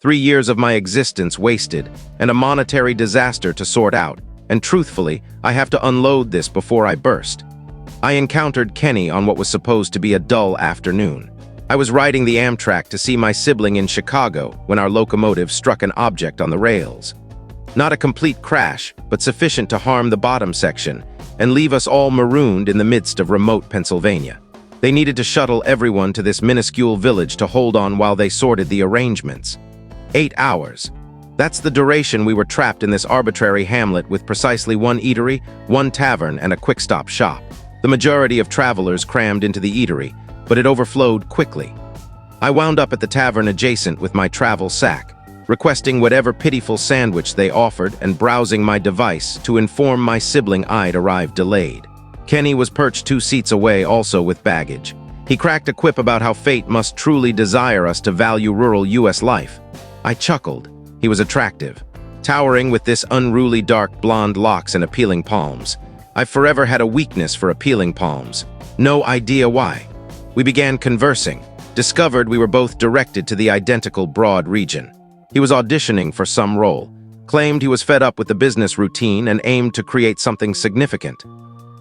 3 years of my existence wasted, and a monetary disaster to sort out, and truthfully, I have to unload this before I burst. I encountered Kenny on what was supposed to be a dull afternoon. I was riding the Amtrak to see my sibling in Chicago when our locomotive struck an object on the rails. Not a complete crash, but sufficient to harm the bottom section and leave us all marooned in the midst of remote Pennsylvania. They needed to shuttle everyone to this minuscule village to hold on while they sorted the arrangements. 8 hours. That's the duration we were trapped in this arbitrary hamlet with precisely one eatery, one tavern, and a quick-stop shop. The majority of travelers crammed into the eatery, but it overflowed quickly. I wound up at the tavern adjacent with my travel sack, requesting whatever pitiful sandwich they offered and browsing my device to inform my sibling I'd arrived delayed. Kenny was perched 2 seats away, also with baggage. He cracked a quip about how fate must truly desire us to value rural U.S. life. I chuckled. He was attractive, towering with this unruly dark blonde locks and appealing palms. I've forever had a weakness for appealing palms. No idea why. We began conversing, discovered we were both directed to the identical broad region. He was auditioning for some role, claimed he was fed up with the business routine and aimed to create something significant.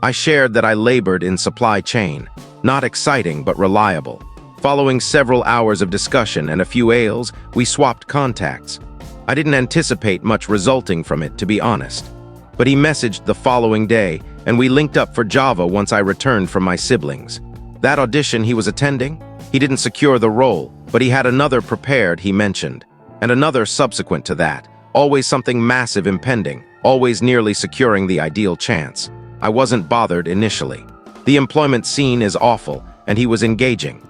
I shared that I labored in supply chain, not exciting but reliable. Following several hours of discussion and a few ales, we swapped contacts. I didn't anticipate much resulting from it, to be honest. But he messaged the following day, and we linked up for Java once I returned from my siblings. That audition he was attending? He didn't secure the role, but he had another prepared, he mentioned. And another subsequent to that. Always something massive impending, always nearly securing the ideal chance. I wasn't bothered initially. The employment scene is awful, and he was engaging.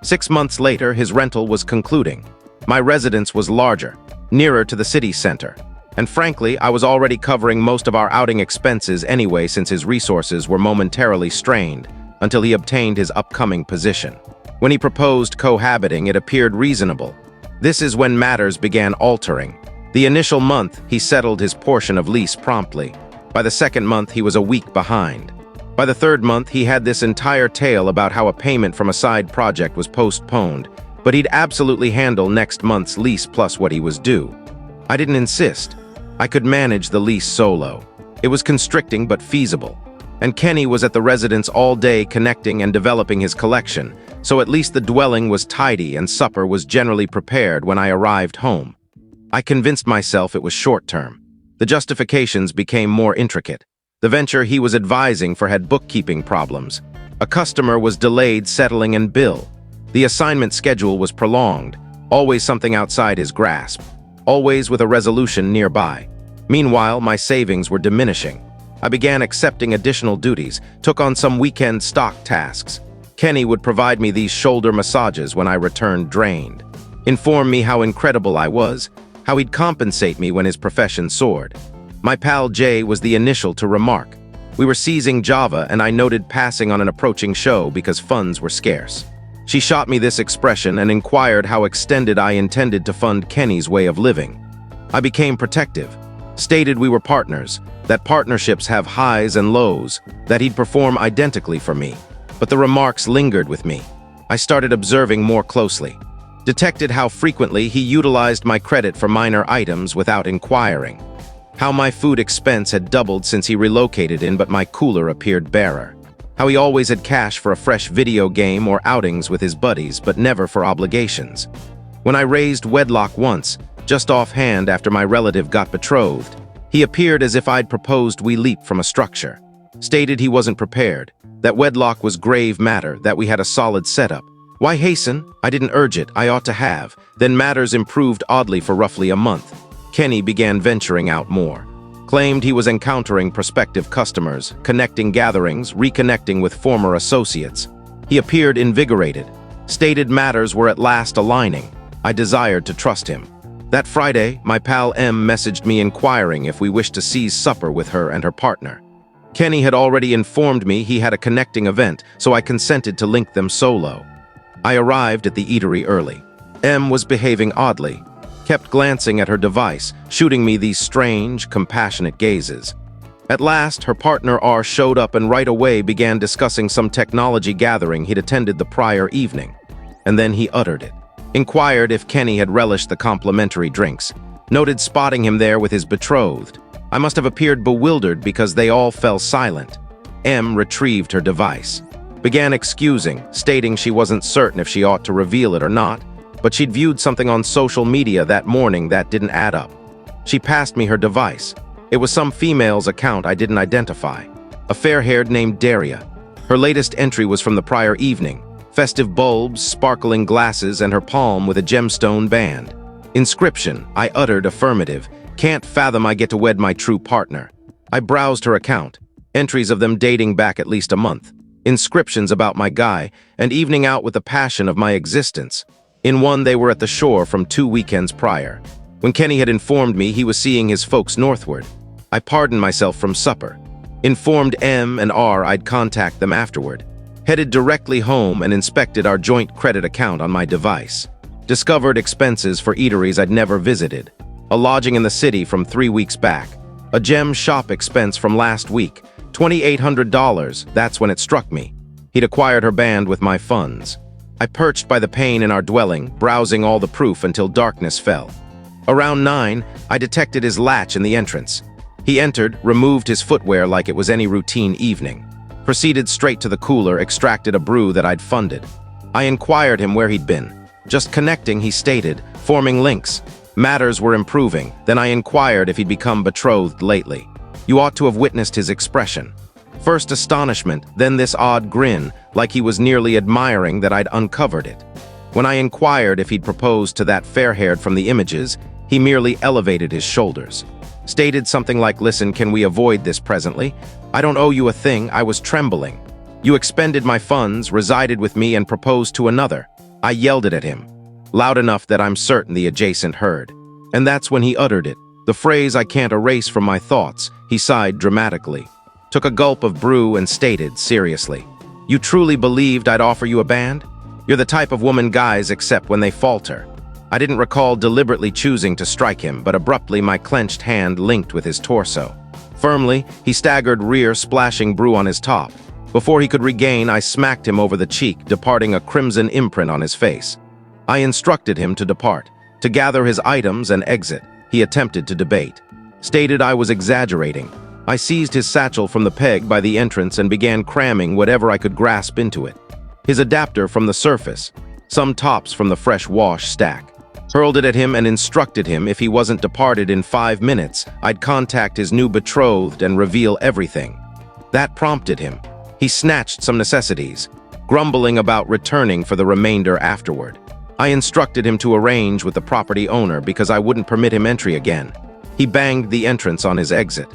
6 months later, his rental was concluding. My residence was larger, nearer to the city center. And frankly, I was already covering most of our outing expenses anyway since his resources were momentarily strained until he obtained his upcoming position. When he proposed cohabiting, it appeared reasonable. This is when matters began altering. The initial month, he settled his portion of lease promptly. By the second month, he was a week behind. By the third month, he had this entire tale about how a payment from a side project was postponed, but he'd absolutely handle next month's lease plus what he was due. I didn't insist. I could manage the lease solo. It was constricting but feasible. And Kenny was at the residence all day connecting and developing his collection, so at least the dwelling was tidy and supper was generally prepared when I arrived home. I convinced myself it was short-term. The justifications became more intricate. The venture he was advising for had bookkeeping problems. A customer was delayed settling an bill. The assignment schedule was prolonged, always something outside his grasp, always with a resolution nearby. Meanwhile, my savings were diminishing. I began accepting additional duties, took on some weekend stock tasks. Kenny would provide me these shoulder massages when I returned drained, inform me how incredible I was, how he'd compensate me when his profession soared. My pal Jay was the initial to remark. We were seizing Java and I noted passing on an approaching show because funds were scarce. She shot me this expression and inquired how extended I intended to fund Kenny's way of living. I became protective, stated we were partners, that partnerships have highs and lows, that he'd perform identically for me. But the remarks lingered with me. I started observing more closely. Detected how frequently he utilized my credit for minor items without inquiring. How my food expense had doubled since he relocated in, but my cooler appeared barer. How he always had cash for a fresh video game or outings with his buddies, but never for obligations. When I raised wedlock once, just offhand after my relative got betrothed, he appeared as if I'd proposed we leap from a structure. Stated he wasn't prepared, that wedlock was grave matter, that we had a solid setup. Why hasten? I didn't urge it, I ought to have. Then matters improved oddly for roughly a month. Kenny began venturing out more. Claimed he was encountering prospective customers, connecting gatherings, reconnecting with former associates. He appeared invigorated. Stated matters were at last aligning. I desired to trust him. That Friday, my pal M messaged me inquiring if we wished to seize supper with her and her partner. Kenny had already informed me he had a connecting event, so I consented to link them solo. I arrived at the eatery early. M was behaving oddly, kept glancing at her device, shooting me these strange, compassionate gazes. At last, her partner R showed up and right away began discussing some technology gathering he'd attended the prior evening. And then he uttered it. Inquired if Kenny had relished the complimentary drinks. Noted spotting him there with his betrothed. I must have appeared bewildered because they all fell silent. M retrieved her device. Began excusing, stating she wasn't certain if she ought to reveal it or not, but she'd viewed something on social media that morning that didn't add up. She passed me her device. It was some female's account I didn't identify. A fair-haired named Daria. Her latest entry was from the prior evening. Festive bulbs, sparkling glasses, and her palm with a gemstone band. Inscription, I uttered affirmative. Can't fathom I get to wed my true partner. I browsed her account. Entries of them dating back at least a month. Inscriptions about my guy, and evening out with the passion of my existence. In one, they were at the shore from 2 weekends prior. When Kenny had informed me he was seeing his folks northward, I pardoned myself from supper. Informed M and R I'd contact them afterward. Headed directly home and inspected our joint credit account on my device. Discovered expenses for eateries I'd never visited. A lodging in the city from 3 weeks back. A gem shop expense from last week. $2,800, that's when it struck me. He'd acquired her band with my funds. I perched by the pane in our dwelling, browsing all the proof until darkness fell. Around 9, I detected his latch in the entrance. He entered, removed his footwear like it was any routine evening. Proceeded straight to the cooler, extracted a brew that I'd funded. I inquired him where he'd been. Just connecting, he stated, forming links. Matters were improving. Then I inquired if he'd become betrothed lately. You ought to have witnessed his expression. First astonishment, then this odd grin, like he was nearly admiring that I'd uncovered it. When I inquired if he'd proposed to that fair-haired from the images, he merely elevated his shoulders. Stated something like, listen, can we avoid this presently? I don't owe you a thing, I was trembling. You expended my funds, resided with me, and proposed to another. I yelled it at him, loud enough that I'm certain the adjacent heard. And that's when he uttered it, the phrase I can't erase from my thoughts. He sighed dramatically, took a gulp of brew and stated seriously, you truly believed I'd offer you a band? You're the type of woman guys accept when they falter. I didn't recall deliberately choosing to strike him, but abruptly my clenched hand linked with his torso. Firmly, he staggered rear, splashing brew on his top. Before he could regain, I smacked him over the cheek, departing a crimson imprint on his face. I instructed him to depart, to gather his items and exit. He attempted to debate. Stated I was exaggerating. I seized his satchel from the peg by the entrance and began cramming whatever I could grasp into it. His adapter from the surface, some tops from the fresh wash stack. Hurled it at him and instructed him if he wasn't departed in 5 minutes, I'd contact his new betrothed and reveal everything. That prompted him. He snatched some necessities, grumbling about returning for the remainder afterward. I instructed him to arrange with the property owner because I wouldn't permit him entry again. He banged the entrance on his exit.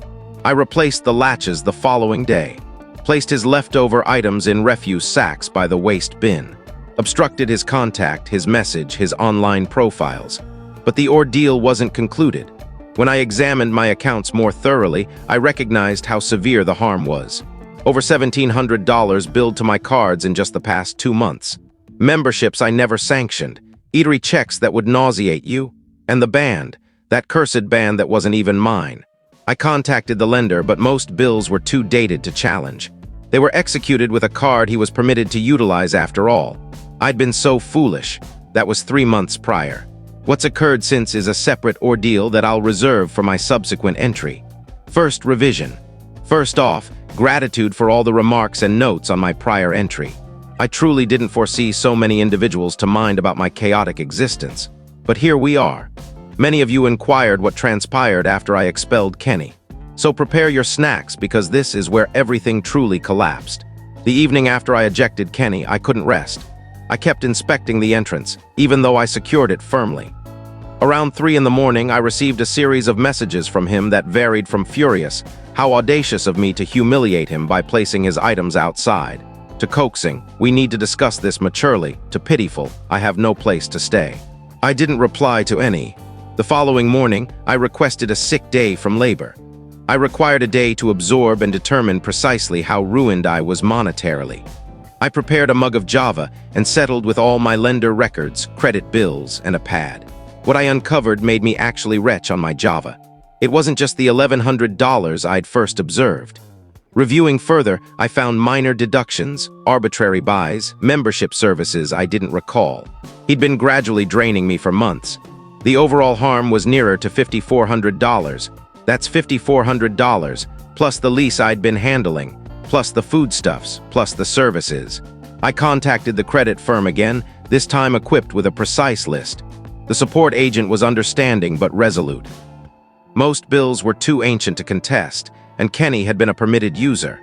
I replaced the latches the following day, placed his leftover items in refuse sacks by the waste bin. Obstructed his contact, his message, his online profiles. But the ordeal wasn't concluded. When I examined my accounts more thoroughly, I recognized how severe the harm was. Over $1,700 billed to my cards in just the past 2 months. Memberships I never sanctioned, eatery checks that would nauseate you, and the band, that cursed band that wasn't even mine. I contacted the lender, but most bills were too dated to challenge. They were executed with a card he was permitted to utilize after all. I'd been so foolish. That was 3 months prior. What's occurred since is a separate ordeal that I'll reserve for my subsequent entry. First, revision. First off, gratitude for all the remarks and notes on my prior entry. I truly didn't foresee so many individuals to mind about my chaotic existence. But here we are. Many of you inquired what transpired after I expelled Kenny. So prepare your snacks because this is where everything truly collapsed. The evening after I ejected Kenny, I couldn't rest. I kept inspecting the entrance, even though I secured it firmly. Around 3 in the morning, I received a series of messages from him that varied from furious, how audacious of me to humiliate him by placing his items outside, to coaxing, we need to discuss this maturely, to pitiful, I have no place to stay. I didn't reply to any. The following morning, I requested a sick day from labor. I required a day to absorb and determine precisely how ruined I was monetarily. I prepared a mug of Java and settled with all my lender records, credit bills, and a pad. What I uncovered made me actually retch on my Java. It wasn't just the $1,100 I'd first observed. Reviewing further, I found minor deductions, arbitrary buys, membership services I didn't recall. He'd been gradually draining me for months. The overall harm was nearer to $5,400. That's $5,400, plus the lease I'd been handling, plus the foodstuffs, plus the services. I contacted the credit firm again, this time equipped with a precise list. The support agent was understanding but resolute. Most bills were too ancient to contest, and Kenny had been a permitted user.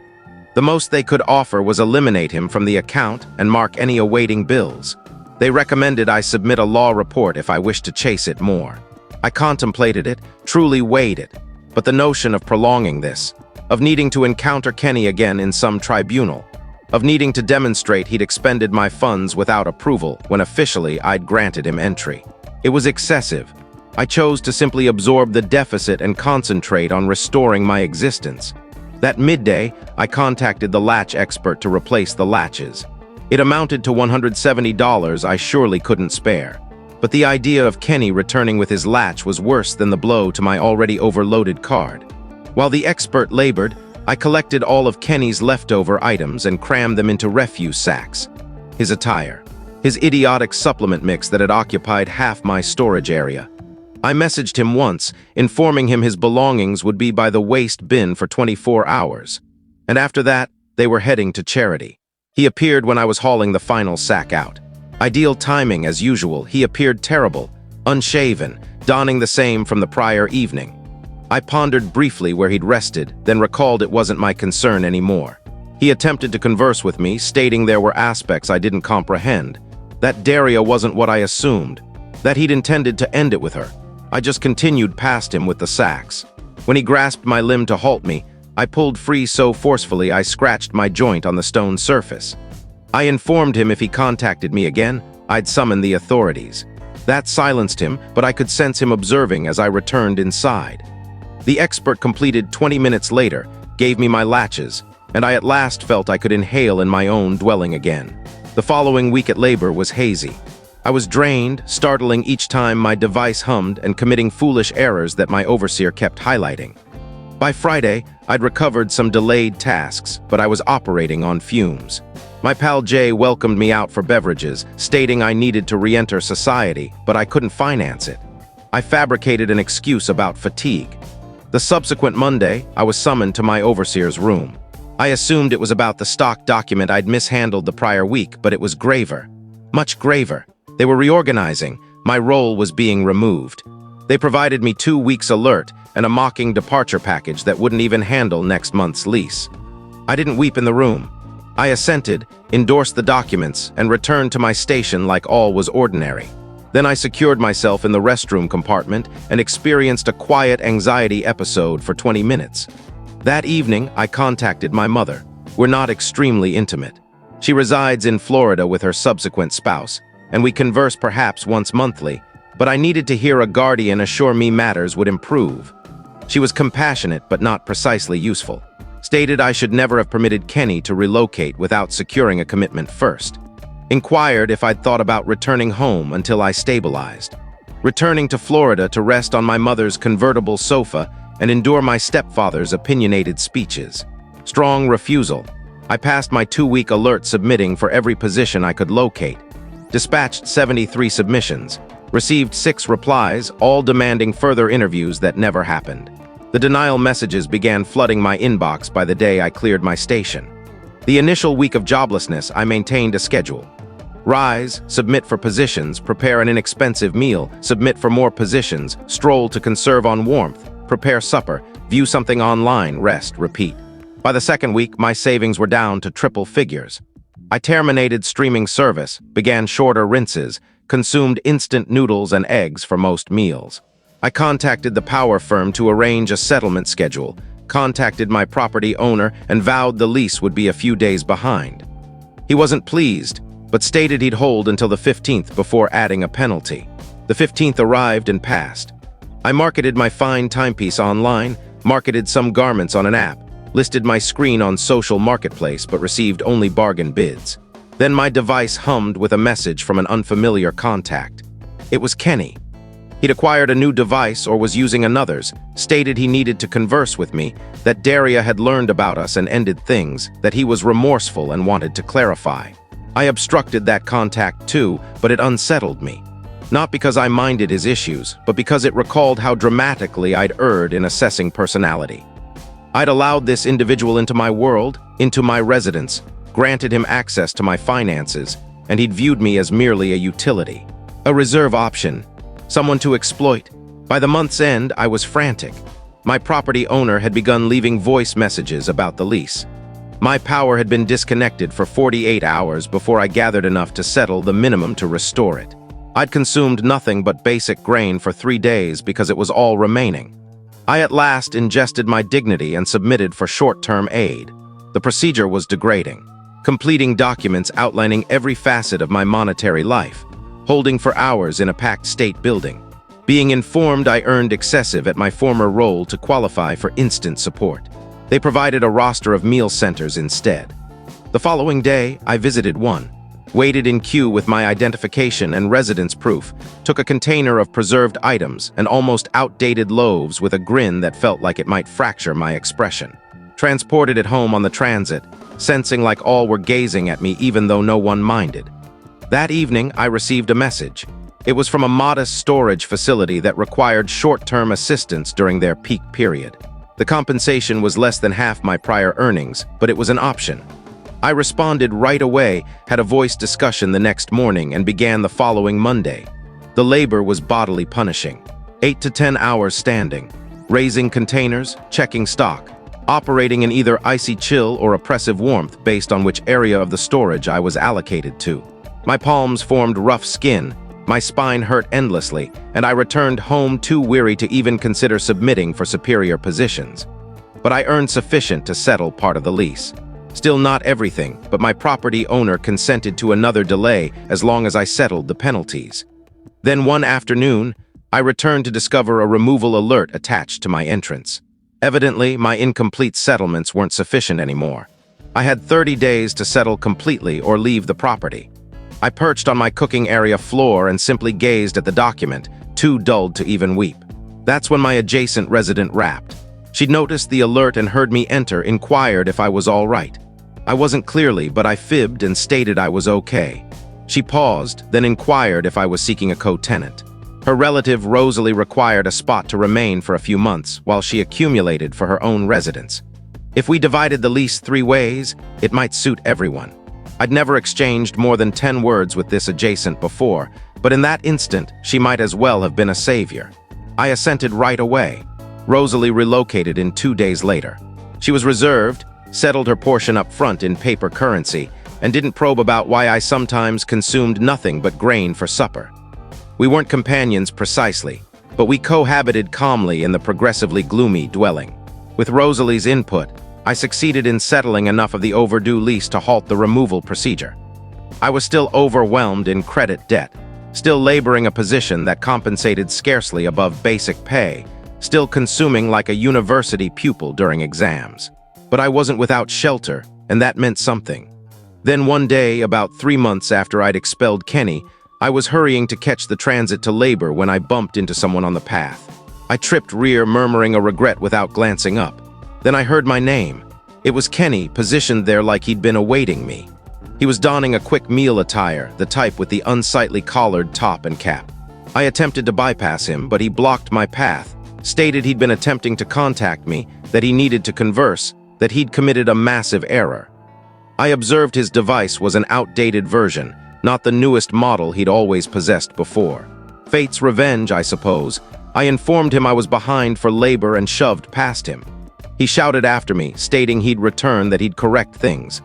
The most they could offer was eliminate him from the account and mark any awaiting bills. They recommended I submit a law report if I wished to chase it more. I contemplated it, truly weighed it, but the notion of prolonging this, of needing to encounter Kenny again in some tribunal, of needing to demonstrate he'd expended my funds without approval when officially I'd granted him entry. It was excessive. I chose to simply absorb the deficit and concentrate on restoring my existence. That midday, I contacted the latch expert to replace the latches. It amounted to $170 I surely couldn't spare. But the idea of Kenny returning with his latch was worse than the blow to my already overloaded card. While the expert labored, I collected all of Kenny's leftover items and crammed them into refuse sacks. His attire, his idiotic supplement mix that had occupied half my storage area. I messaged him once, informing him his belongings would be by the waste bin for 24 hours. And after that, they were heading to charity. He appeared when I was hauling the final sack out. Ideal timing as usual, he appeared terrible, unshaven, donning the same from the prior evening. I pondered briefly where he'd rested, then recalled it wasn't my concern anymore. He attempted to converse with me, stating there were aspects I didn't comprehend. That Daria wasn't what I assumed, that he'd intended to end it with her. I just continued past him with the sacks. When he grasped my limb to halt me, I pulled free so forcefully I scratched my joint on the stone surface. I informed him if he contacted me again, I'd summon the authorities. That silenced him, but I could sense him observing as I returned inside. The expert completed 20 minutes later, gave me my latches, and I at last felt I could inhale in my own dwelling again. The following week at labor was hazy. I was drained, startling each time my device hummed and committing foolish errors that my overseer kept highlighting. By Friday, I'd recovered some delayed tasks, but I was operating on fumes. My pal Jay welcomed me out for beverages, stating I needed to re-enter society, but I couldn't finance it. I fabricated an excuse about fatigue. The subsequent Monday, I was summoned to my overseer's room. I assumed it was about the stock document I'd mishandled the prior week, but it was graver. Much graver. They were reorganizing. My role was being removed. They provided me 2 weeks alert and a mocking departure package that wouldn't even handle next month's lease. I didn't weep in the room. I assented, endorsed the documents, and returned to my station like all was ordinary. Then I secured myself in the restroom compartment and experienced a quiet anxiety episode for 20 minutes. That evening, I contacted my mother. We're not extremely intimate. She resides in Florida with her subsequent spouse, and we converse perhaps once monthly, but I needed to hear a guardian assure me matters would improve. She was compassionate but not precisely useful. Stated I should never have permitted Kenny to relocate without securing a commitment first. Inquired if I'd thought about returning home until I stabilized. Returning to Florida to rest on my mother's convertible sofa and endure my stepfather's opinionated speeches. Strong refusal. I passed my 2-week alert submitting for every position I could locate. Dispatched 73 submissions. Received 6 replies, all demanding further interviews that never happened. The denial messages began flooding my inbox by the day I cleared my station. The initial week of joblessness, I maintained a schedule. Rise, submit for positions, prepare an inexpensive meal, submit for more positions, stroll to conserve on warmth, prepare supper, view something online, rest, repeat. By the 2nd week, my savings were down to triple figures. I terminated streaming service, began shorter rinses, consumed instant noodles and eggs for most meals. I contacted the power firm to arrange a settlement schedule, contacted my property owner and vowed the lease would be a few days behind. He wasn't pleased, but stated he'd hold until the 15th before adding a penalty. The 15th arrived and passed. I marketed my fine timepiece online, marketed some garments on an app, listed my screen on social marketplace but received only bargain bids. Then my device hummed with a message from an unfamiliar contact. It was Kenny. He'd acquired a new device or was using another's, stated he needed to converse with me, that Daria had learned about us and ended things, that he was remorseful and wanted to clarify. I obstructed that contact too, but it unsettled me. Not because I minded his issues, but because it recalled how dramatically I'd erred in assessing personality. I'd allowed this individual into my world, into my residence, granted him access to my finances, and he'd viewed me as merely a utility, a reserve option, someone to exploit. By the month's end, I was frantic. My property owner had begun leaving voice messages about the lease. My power had been disconnected for 48 hours before I gathered enough to settle the minimum to restore it. I'd consumed nothing but basic grain for 3 days because it was all remaining. I at last ingested my dignity and submitted for short-term aid. The procedure was degrading, completing documents outlining every facet of my monetary life, holding for hours in a packed state building. Being informed I earned excessive at my former role to qualify for instant support. They provided a roster of meal centers instead. The following day, I visited one, waited in queue with my identification and residence proof, took a container of preserved items and almost outdated loaves with a grin that felt like it might fracture my expression. Transported it home on the transit, sensing like all were gazing at me even though no one minded. That evening, I received a message. It was from a modest storage facility that required short-term assistance during their peak period. The compensation was less than half my prior earnings, but it was an option. I responded right away, had a voice discussion the next morning, and began the following Monday. The labor was bodily punishing. 8 to 10 hours standing, raising containers, checking stock, operating in either icy chill or oppressive warmth based on which area of the storage I was allocated to. My palms formed rough skin, my spine hurt endlessly, and I returned home too weary to even consider submitting for superior positions. But I earned sufficient to settle part of the lease. Still not everything, but my property owner consented to another delay as long as I settled the penalties. Then one afternoon, I returned to discover a removal alert attached to my entrance. Evidently, my incomplete settlements weren't sufficient anymore. I had 30 days to settle completely or leave the property. I perched on my cooking area floor and simply gazed at the document, too dulled to even weep. That's when my adjacent resident rapped. She'd noticed the alert and heard me enter, inquired if I was all right. I wasn't clearly, but I fibbed and stated I was okay. She paused, then inquired if I was seeking a co-tenant. Her relative Rosalie required a spot to remain for a few months while she accumulated for her own residence. If we divided the lease 3 ways, it might suit everyone. I'd never exchanged more than 10 words with this adjacent before, but in that instant, she might as well have been a savior. I assented right away. Rosalie relocated in 2 days later. She was reserved, settled her portion up front in paper currency, and didn't probe about why I sometimes consumed nothing but grain for supper. We weren't companions precisely, but we cohabited calmly in the progressively gloomy dwelling. With Rosalie's input, I succeeded in settling enough of the overdue lease to halt the removal procedure. I was still overwhelmed in credit debt, still laboring a position that compensated scarcely above basic pay, still consuming like a university pupil during exams. But I wasn't without shelter, and that meant something. Then one day, about 3 months after I'd expelled Kenny, I was hurrying to catch the transit to labor when I bumped into someone on the path. I tripped rear, murmuring a regret without glancing up. Then I heard my name. It was Kenny, positioned there like he'd been awaiting me. He was donning a quick meal attire, the type with the unsightly collared top and cap. I attempted to bypass him, but he blocked my path, stated he'd been attempting to contact me, that he needed to converse, that he'd committed a massive error. I observed his device was an outdated version, not the newest model he'd always possessed before. Fate's revenge, I suppose. I informed him I was behind for labor and shoved past him. He shouted after me, stating he'd return, that he'd correct things.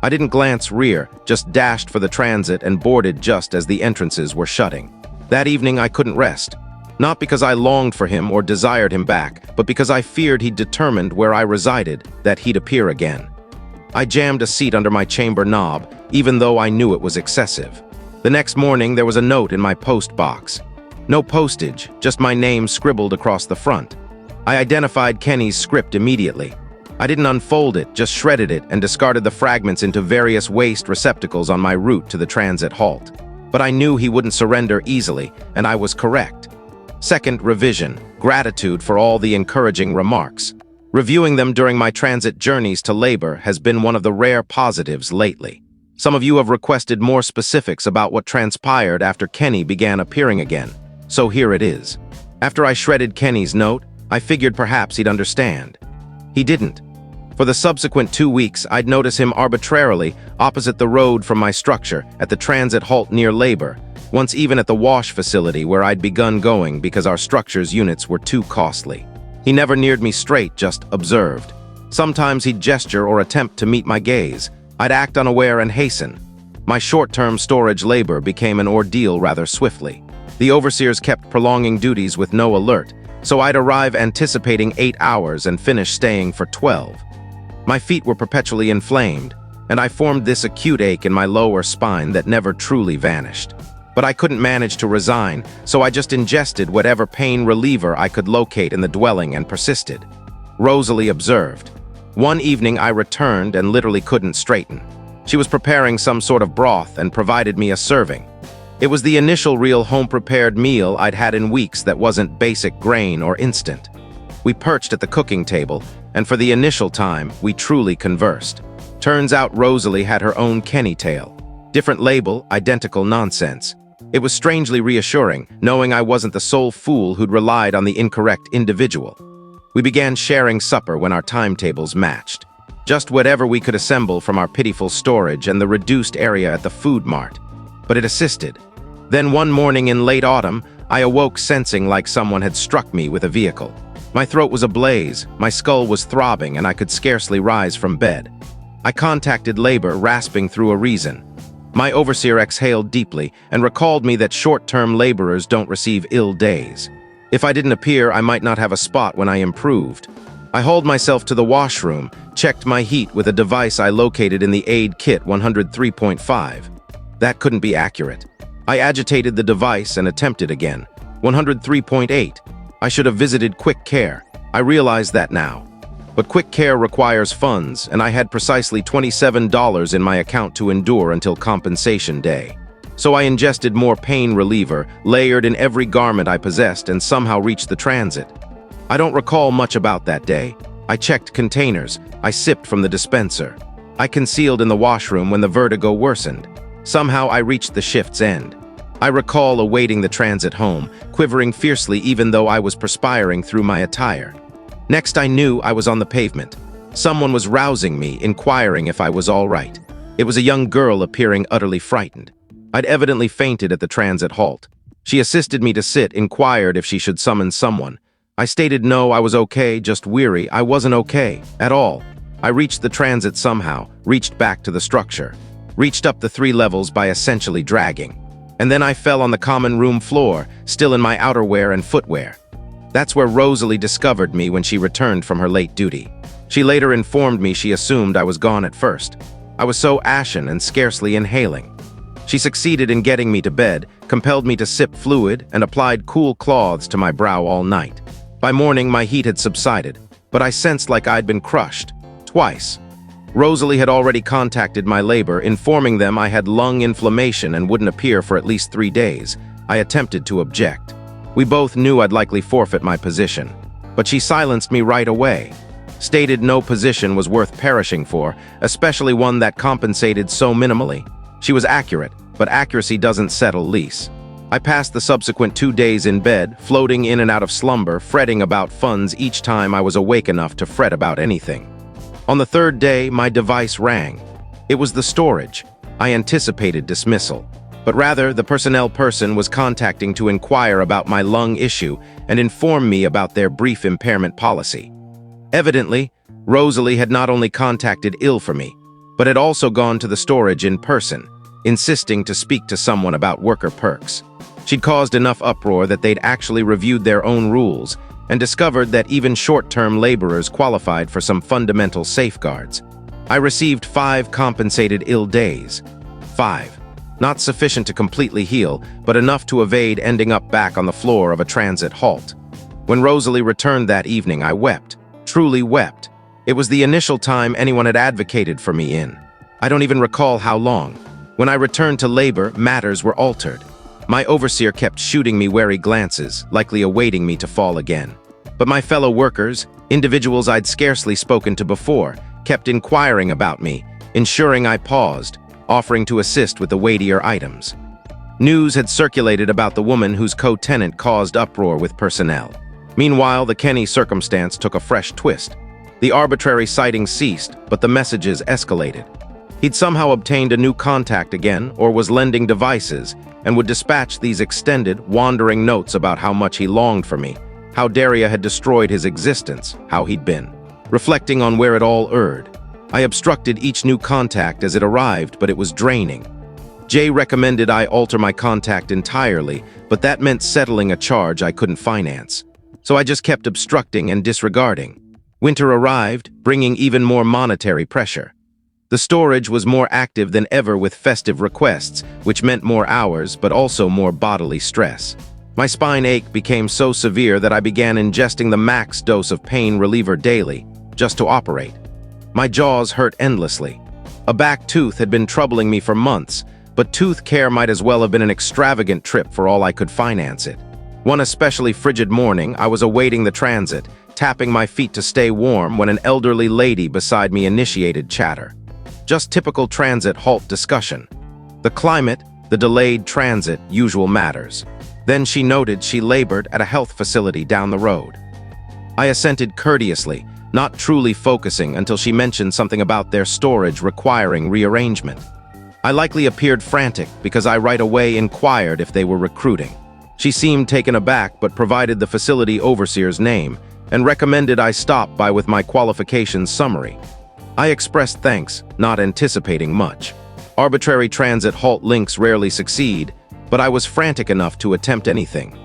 I didn't glance rear, just dashed for the transit and boarded just as the entrances were shutting. That evening I couldn't rest. Not because I longed for him or desired him back, but because I feared he'd determined where I resided, that he'd appear again. I jammed a seat under my chamber knob, even though I knew it was excessive. The next morning there was a note in my post box. No postage, just my name scribbled across the front. I identified Kenny's script immediately. I didn't unfold it, just shredded it and discarded the fragments into various waste receptacles on my route to the transit halt. But I knew he wouldn't surrender easily, and I was correct. Second, revision, gratitude for all the encouraging remarks. Reviewing them during my transit journeys to labor has been one of the rare positives lately. Some of you have requested more specifics about what transpired after Kenny began appearing again, so here it is. After I shredded Kenny's note, I figured perhaps he'd understand. He didn't. For the subsequent 2 weeks, I'd notice him arbitrarily opposite the road from my structure, at the transit halt near labor, once even at the wash facility where I'd begun going because our structure's units were too costly. He never neared me straight, just observed. Sometimes he'd gesture or attempt to meet my gaze. I'd act unaware and hasten. My short-term storage labor became an ordeal rather swiftly. The overseers kept prolonging duties with no alert, so I'd arrive anticipating 8 hours and finish staying for 12. My feet were perpetually inflamed, and I formed this acute ache in my lower spine that never truly vanished. But I couldn't manage to resign, so I just ingested whatever pain reliever I could locate in the dwelling and persisted. Rosalie observed. One evening I returned and literally couldn't straighten. She was preparing some sort of broth and provided me a serving. It was the initial real home-prepared meal I'd had in weeks that wasn't basic grain or instant. We perched at the cooking table, and for the initial time, we truly conversed. Turns out Rosalie had her own Kenny tale. Different label, identical nonsense. It was strangely reassuring, knowing I wasn't the sole fool who'd relied on the incorrect individual. We began sharing supper when our timetables matched. Just whatever we could assemble from our pitiful storage and the reduced area at the food mart. But it assisted. Then one morning in late autumn, I awoke sensing like someone had struck me with a vehicle. My throat was ablaze, my skull was throbbing, and I could scarcely rise from bed. I contacted labor, rasping through a reason. My overseer exhaled deeply and recalled me that short-term laborers don't receive ill days. If I didn't appear, I might not have a spot when I improved. I hauled myself to the washroom, checked my heat with a device I located in the aid kit 103.5. That couldn't be accurate. I agitated the device and attempted again. 103.8. I should have visited Quick Care. I realize that now. But Quick Care requires funds, and I had precisely $27 in my account to endure until compensation day. So I ingested more pain reliever, layered in every garment I possessed, and somehow reached the transit. I don't recall much about that day. I checked containers. I sipped from the dispenser. I concealed in the washroom when the vertigo worsened. Somehow I reached the shift's end. I recall awaiting the transit home, quivering fiercely even though I was perspiring through my attire. Next I knew I was on the pavement. Someone was rousing me, inquiring if I was all right. It was a young girl appearing utterly frightened. I'd evidently fainted at the transit halt. She assisted me to sit, inquired if she should summon someone. I stated no, I was okay, just weary. I wasn't okay, at all. I reached the transit somehow, reached back to the structure. Reached up the 3 levels by essentially dragging. And then I fell on the common room floor, still in my outerwear and footwear. That's where Rosalie discovered me when she returned from her late duty. She later informed me she assumed I was gone at first. I was so ashen and scarcely inhaling. She succeeded in getting me to bed, compelled me to sip fluid, and applied cool cloths to my brow all night. By morning, my heat had subsided, but I sensed like I'd been crushed. Twice. Rosalie had already contacted my labor, informing them I had lung inflammation and wouldn't appear for at least 3 days. I attempted to object. We both knew I'd likely forfeit my position, but she silenced me right away. Stated no position was worth perishing for, especially one that compensated so minimally. She was accurate, but accuracy doesn't settle lease. I passed the subsequent 2 days in bed, floating in and out of slumber, fretting about funds each time I was awake enough to fret about anything. On the 3rd day, my device rang. It was the storage. I anticipated dismissal. But rather, the personnel person was contacting to inquire about my lung issue and inform me about their brief impairment policy. Evidently, Rosalie had not only contacted ill for me, but had also gone to the storage in person, insisting to speak to someone about worker perks. She'd caused enough uproar that they'd actually reviewed their own rules and discovered that even short-term laborers qualified for some fundamental safeguards. I received 5 compensated ill days. 5. Not sufficient to completely heal, but enough to evade ending up back on the floor of a transit halt. When Rosalie returned that evening, I wept. Truly wept. It was the initial time anyone had advocated for me in. I don't even recall how long. When I returned to labor, matters were altered. My overseer kept shooting me wary glances, likely awaiting me to fall again. But my fellow workers, individuals I'd scarcely spoken to before, kept inquiring about me, ensuring I paused, offering to assist with the weightier items. News had circulated about the woman whose co-tenant caused uproar with personnel. Meanwhile, the Kenny circumstance took a fresh twist. The arbitrary sightings ceased, but the messages escalated. He'd somehow obtained a new contact again, or was lending devices, and would dispatch these extended, wandering notes about how much he longed for me, how Daria had destroyed his existence, how he'd been. Reflecting on where it all erred, I obstructed each new contact as it arrived, but it was draining. Jay recommended I alter my contact entirely, but that meant settling a charge I couldn't finance. So I just kept obstructing and disregarding. Winter arrived, bringing even more monetary pressure. The storage was more active than ever with festive requests, which meant more hours, but also more bodily stress. My spine ache became so severe that I began ingesting the max dose of pain reliever daily, just to operate. My jaws hurt endlessly. A back tooth had been troubling me for months, but tooth care might as well have been an extravagant trip for all I could finance it. One especially frigid morning, I was awaiting the transit, tapping my feet to stay warm when an elderly lady beside me initiated chatter. Just typical transit halt discussion. The climate, the delayed transit, usual matters. Then she noted she labored at a health facility down the road. I assented courteously, not truly focusing until she mentioned something about their storage requiring rearrangement. I likely appeared frantic because I right away inquired if they were recruiting. She seemed taken aback but provided the facility overseer's name and recommended I stop by with my qualifications summary. I expressed thanks, not anticipating much. Arbitrary transit halt links rarely succeed, but I was frantic enough to attempt anything.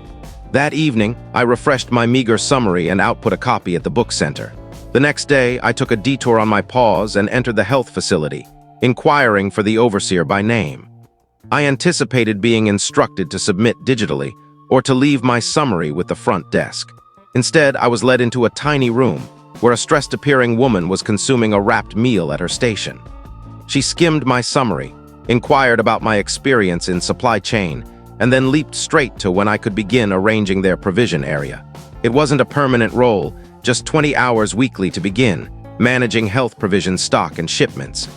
That evening, I refreshed my meager summary and output a copy at the book center. The next day, I took a detour on my paws and entered the health facility, inquiring for the overseer by name. I anticipated being instructed to submit digitally or to leave my summary with the front desk. Instead, I was led into a tiny room where a stressed-appearing woman was consuming a wrapped meal at her station. She skimmed my summary, inquired about my experience in supply chain, and then leaped straight to when I could begin arranging their provision area. It wasn't a permanent role, just 20 hours weekly to begin, managing health provision stock and shipments.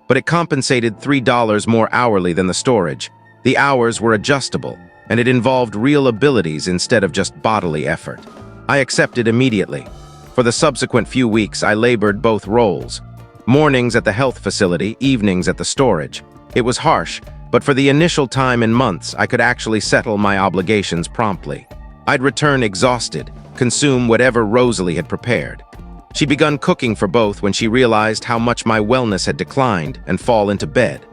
But it compensated $3 more hourly than the storage. The hours were adjustable, and it involved real abilities instead of just bodily effort. I accepted immediately. For the subsequent few weeks, I labored both roles. Mornings at the health facility, evenings at the storage. It was harsh, but for the initial time and months, I could actually settle my obligations promptly. I'd return exhausted, consume whatever Rosalie had prepared. She'd begun cooking for both when she realized how much my wellness had declined and fall into bed.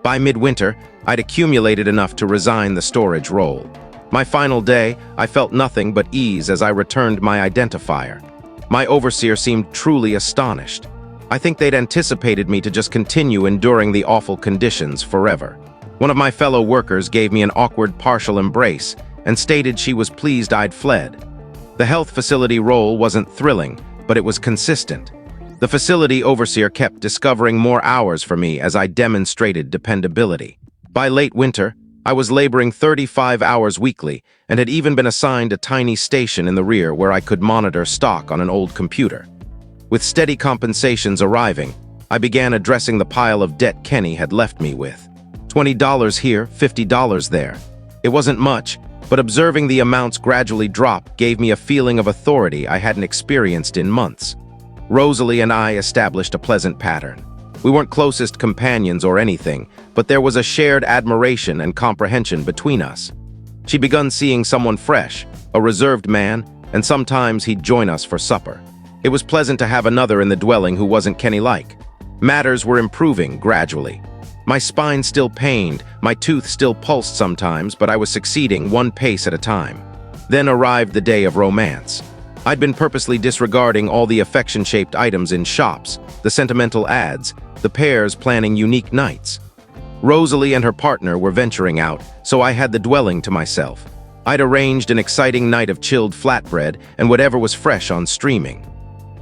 By midwinter, I'd accumulated enough to resign the storage role. My final day, I felt nothing but ease as I returned my identifier. My overseer seemed truly astonished. I think they'd anticipated me to just continue enduring the awful conditions forever. One of my fellow workers gave me an awkward partial embrace and stated she was pleased I'd fled. The health facility role wasn't thrilling, but it was consistent. The facility overseer kept discovering more hours for me as I demonstrated dependability. By late winter, I was laboring 35 hours weekly and had even been assigned a tiny station in the rear where I could monitor stock on an old computer. With steady compensations arriving, I began addressing the pile of debt Kenny had left me with. $20 here, $50 there. It wasn't much, but observing the amounts gradually drop gave me a feeling of authority I hadn't experienced in months. Rosalie and I established a pleasant pattern. We weren't closest companions or anything, but there was a shared admiration and comprehension between us. She'd begun seeing someone fresh, a reserved man, and sometimes he'd join us for supper. It was pleasant to have another in the dwelling who wasn't Kenny-like. Matters were improving gradually. My spine still pained, my tooth still pulsed sometimes, but I was succeeding one pace at a time. Then arrived the day of romance. I'd been purposely disregarding all the affection-shaped items in shops, the sentimental ads, the pairs planning unique nights. Rosalie and her partner were venturing out, so I had the dwelling to myself. I'd arranged an exciting night of chilled flatbread and whatever was fresh on streaming.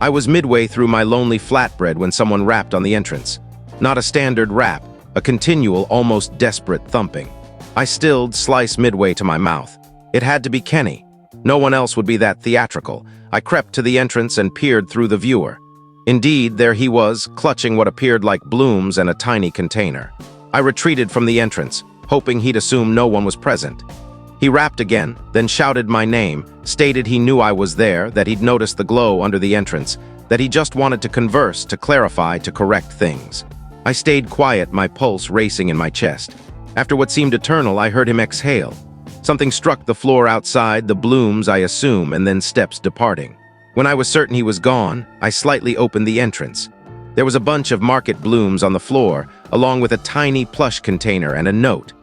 I was midway through my lonely flatbread when someone rapped on the entrance. Not a standard rap, a continual, almost desperate thumping. I stilled, slice midway to my mouth. It had to be Kenny. No one else would be that theatrical. I crept to the entrance and peered through the viewer. Indeed, there he was, clutching what appeared like blooms and a tiny container. I retreated from the entrance, hoping he'd assume no one was present. He rapped again, then shouted my name, stated he knew I was there, that he'd noticed the glow under the entrance, that he just wanted to converse, to clarify, to correct things. I stayed quiet, my pulse racing in my chest. After what seemed eternal, I heard him exhale. Something struck the floor outside, the blooms, I assume, and then steps departing. When I was certain he was gone, I slightly opened the entrance. There was a bunch of market blooms on the floor, along with a tiny plush container and a note.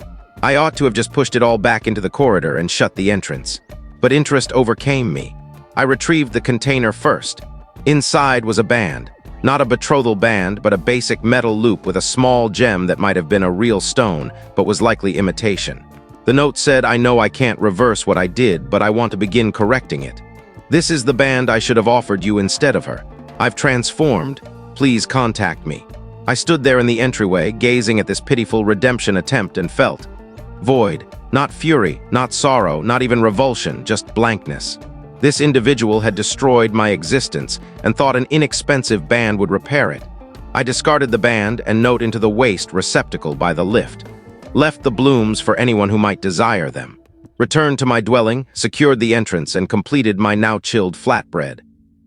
I ought to have just pushed it all back into the corridor and shut the entrance. But interest overcame me. I retrieved the container first. Inside was a band. Not a betrothal band, but a basic metal loop with a small gem that might have been a real stone, but was likely imitation. The note said, "I know I can't reverse what I did, but I want to begin correcting it. This is the band I should have offered you instead of her. I've transformed. Please contact me." I stood there in the entryway, gazing at this pitiful redemption attempt and felt void. Not fury, not sorrow, not even revulsion, just blankness. This individual had destroyed my existence and thought an inexpensive band would repair it. I discarded the band and note into the waste receptacle by the lift. Left the blooms for anyone who might desire them. Returned to my dwelling, secured the entrance, and completed my now-chilled flatbread.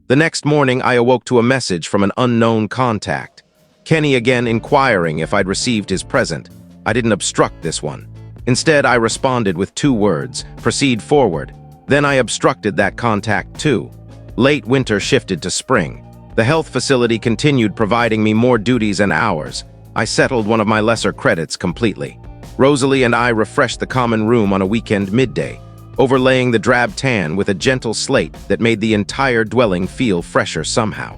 The next morning, I awoke to a message from an unknown contact. Kenny again inquiring if I'd received his present. I didn't obstruct this one. Instead, I responded with 2 words, "Proceed forward." Then I obstructed that contact too. Late winter shifted to spring. The health facility continued providing me more duties and hours. I settled one of my lesser credits completely. Rosalie and I refreshed the common room on a weekend midday, overlaying the drab tan with a gentle slate that made the entire dwelling feel fresher somehow.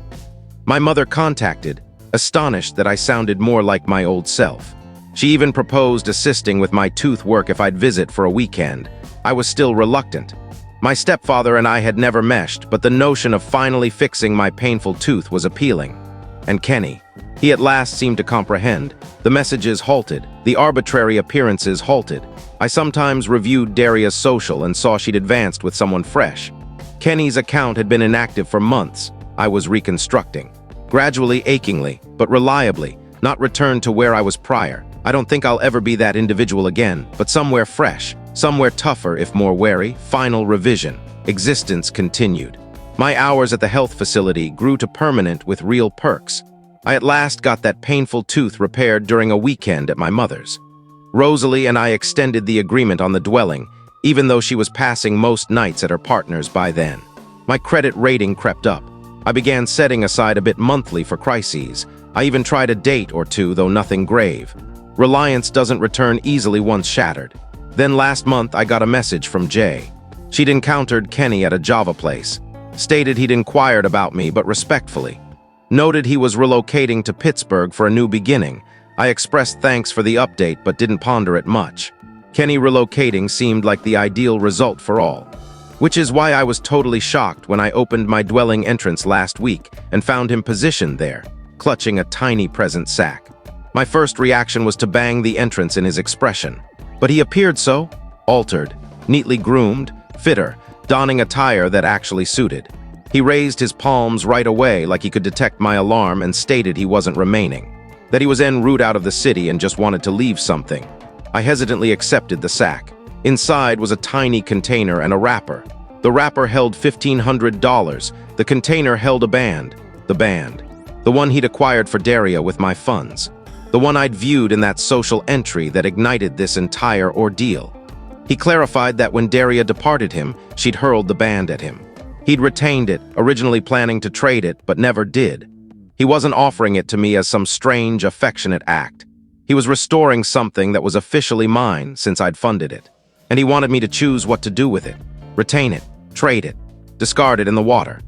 My mother contacted, astonished that I sounded more like my old self. She even proposed assisting with my tooth work if I'd visit for a weekend. I was still reluctant. My stepfather and I had never meshed, but the notion of finally fixing my painful tooth was appealing. And Kenny, he at last seemed to comprehend. The messages halted, the arbitrary appearances halted. I sometimes reviewed Daria's social and saw she'd advanced with someone fresh. Kenny's account had been inactive for months. I was reconstructing. Gradually, achingly, but reliably, not returned to where I was prior. I don't think I'll ever be that individual again, but somewhere fresh, somewhere tougher if more wary. Final revision. Existence continued. My hours at the health facility grew to permanent with real perks. I at last got that painful tooth repaired during a weekend at my mother's. Rosalie and I extended the agreement on the dwelling, even though she was passing most nights at her partner's by then. My credit rating crept up. I began setting aside a bit monthly for crises. I even tried a date or two, though nothing grave. Reliance doesn't return easily once shattered. Then last month, I got a message from Jay. She'd encountered Kenny at a Java place. Stated he'd inquired about me, but respectfully. Noted he was relocating to Pittsburgh for a new beginning. I expressed thanks for the update, but didn't ponder it much. Kenny relocating seemed like the ideal result for all. Which is why I was totally shocked when I opened my dwelling entrance last week and found him positioned there, clutching a tiny present sack. My first reaction was to bang the entrance in his expression. But he appeared so, altered, neatly groomed, fitter, donning attire that actually suited. He raised his palms right away like he could detect my alarm and stated he wasn't remaining, that he was en route out of the city and just wanted to leave something. I hesitantly accepted the sack. Inside was a tiny container and a wrapper. The wrapper held $1,500. The container held a band. The band. The one he'd acquired for Daria with my funds. The one I'd viewed in that social entry that ignited this entire ordeal. He clarified that when Daria departed him, she'd hurled the band at him. He'd retained it, originally planning to trade it, but never did. He wasn't offering it to me as some strange, affectionate act. He was restoring something that was officially mine since I'd funded it. And he wanted me to choose what to do with it. Retain it, trade it, discard it in the water.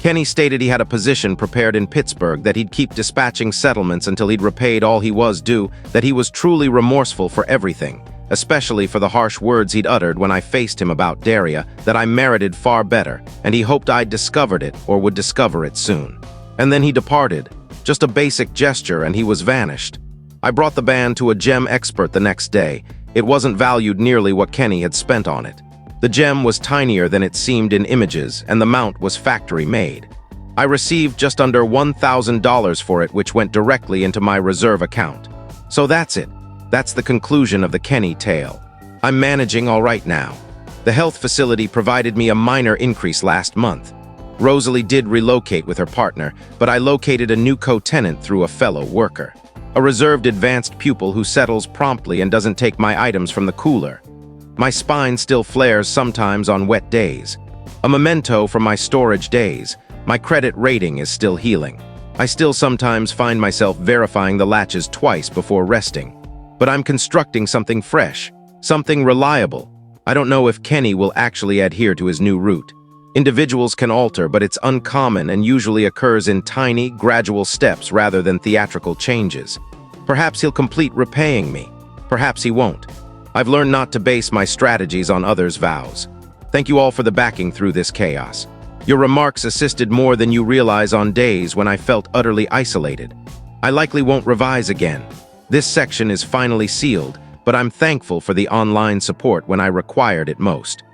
Kenny stated he had a position prepared in Pittsburgh that he'd keep dispatching settlements until he'd repaid all he was due, that he was truly remorseful for everything, especially for the harsh words he'd uttered when I faced him about Daria, that I merited far better, and he hoped I'd discovered it or would discover it soon. And then he departed. Just a basic gesture and he was vanished. I brought the band to a gem expert the next day. It wasn't valued nearly what Kenny had spent on it. The gem was tinier than it seemed in images, and the mount was factory-made. I received just under $1,000 for it, which went directly into my reserve account. So that's it. That's the conclusion of the Kenny tale. I'm managing all right now. The health facility provided me a minor increase last month. Rosalie did relocate with her partner, but I located a new co-tenant through a fellow worker. A reserved advanced pupil who settles promptly and doesn't take my items from the cooler. My spine still flares sometimes on wet days. A memento from my storage days. My credit rating is still healing. I still sometimes find myself verifying the latches twice before resting. But I'm constructing something fresh, something reliable. I don't know if Kenny will actually adhere to his new route. Individuals can alter, but it's uncommon and usually occurs in tiny, gradual steps rather than theatrical changes. Perhaps he'll complete repaying me. Perhaps he won't. I've learned not to base my strategies on others' vows. Thank you all for the backing through this chaos. Your remarks assisted more than you realize on days when I felt utterly isolated. I likely won't revise again. This section is finally sealed, but I'm thankful for the online support when I required it most.